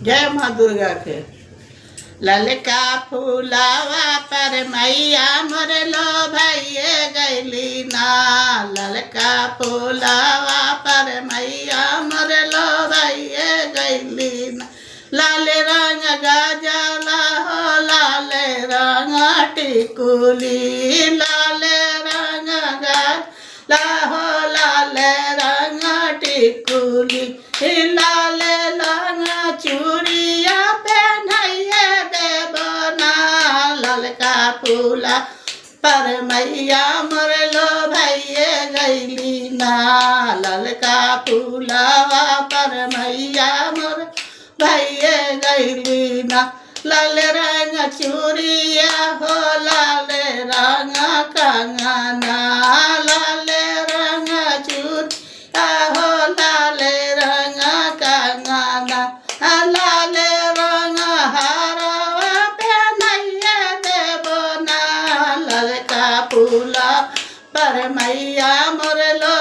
जय माँ दुर्गा के। ललका फूलावा पर मैया मोर लो भैये गैली ना। ललका फूलावा पर मैया मोर लो भैये गैली ना। लाल रंग गजला हो लाल रंग टिकुली। लाल रंग गजला हो लाल रंग टिकुली। लाल रंग चूड़िया पहनाइए देबो ना। ललका फूला पर मैया मोर लो भैये गैली ना। ललका फूलावा पर मैया मोर भैये गैली ना। लाल रंग चूड़िया हो लाल रंग कंगना। लाल रंग चूड़िया हो लाल रंग कंगना। लाल रंग हारवा पहनाइए देबो ना। ललका फूला पर मैया मोर लो